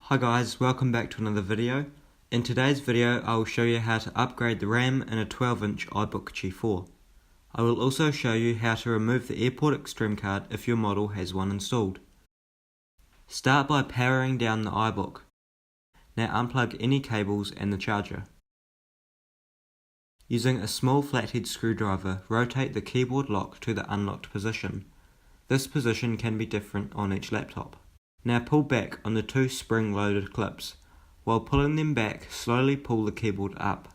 Hi guys, welcome back to another video. In today's video I will show you how to upgrade the RAM in a 12-inch iBook G4. I will also show you how to remove the Airport Extreme card if your model has one installed. Start by powering down the iBook. Now unplug any cables and the charger. Using a small flathead screwdriver, rotate the keyboard lock to the unlocked position. This position can be different on each laptop. Now pull back on the two spring-loaded clips. While pulling them back, slowly pull the keyboard up.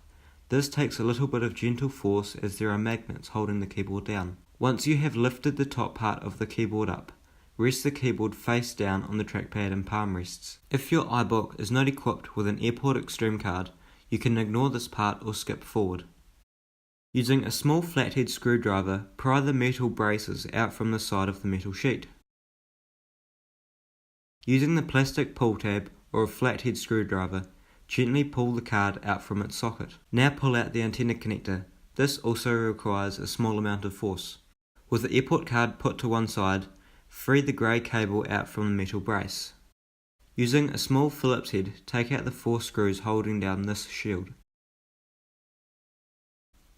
This takes a little bit of gentle force as there are magnets holding the keyboard down. Once you have lifted the top part of the keyboard up, rest the keyboard face down on the trackpad and palm rests. If your iBook is not equipped with an Airport Extreme card, you can ignore this part or skip forward. Using a small flathead screwdriver, pry the metal braces out from the side of the metal sheet. Using the plastic pull tab or a flathead screwdriver, gently pull the card out from its socket. Now pull out the antenna connector. This also requires a small amount of force. With the airport card put to one side, free the grey cable out from the metal brace. Using a small Phillips head, take out the 4 screws holding down this shield.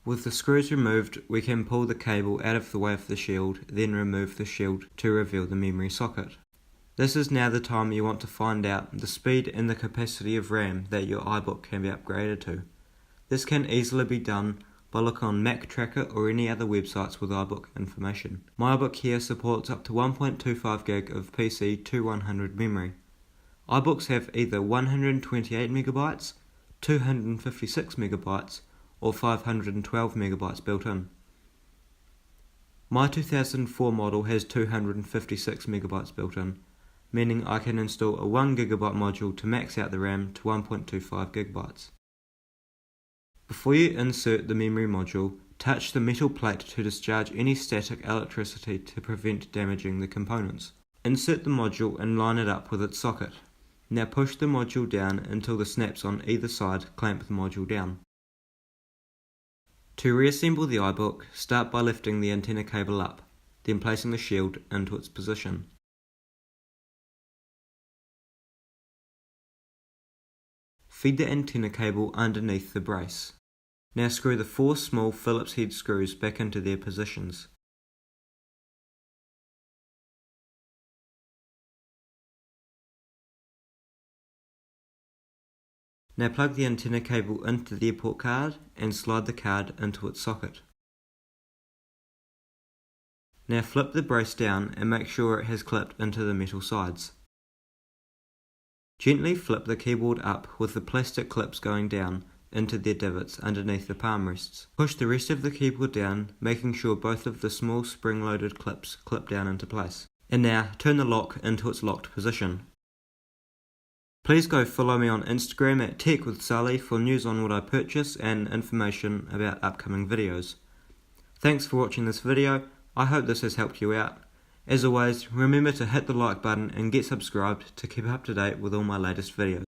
With the screws removed, we can pull the cable out of the way of the shield, then remove the shield to reveal the memory socket. This is now the time you want to find out the speed and the capacity of RAM that your iBook can be upgraded to. This can easily be done by looking on Mac Tracker or any other websites with iBook information. My iBook here supports up to 1.25 gig of PC 2100 memory. iBooks have either 128MB, 256MB or 512MB built in. My 2004 model has 256MB built in, meaning I can install a 1GB module to max out the RAM to 1.25GB. Before you insert the memory module, touch the metal plate to discharge any static electricity to prevent damaging the components. Insert the module and line it up with its socket. Now push the module down until the snaps on either side clamp the module down. To reassemble the iBook, start by lifting the antenna cable up, then placing the shield into its position. Feed the antenna cable underneath the brace. Now screw the 4 small Phillips head screws back into their positions. Now plug the antenna cable into the airport card and slide the card into its socket. Now flip the brace down and make sure it has clipped into the metal sides. Gently flip the keyboard up with the plastic clips going down into their divots underneath the palm rests. Push the rest of the keyboard down, making sure both of the small spring-loaded clips clip down into place. And now turn the lock into its locked position. Please go follow me on Instagram at TechWithSully for news on what I purchase and information about upcoming videos. Thanks for watching this video. I hope this has helped you out. As always, remember to hit the like button and get subscribed to keep up to date with all my latest videos.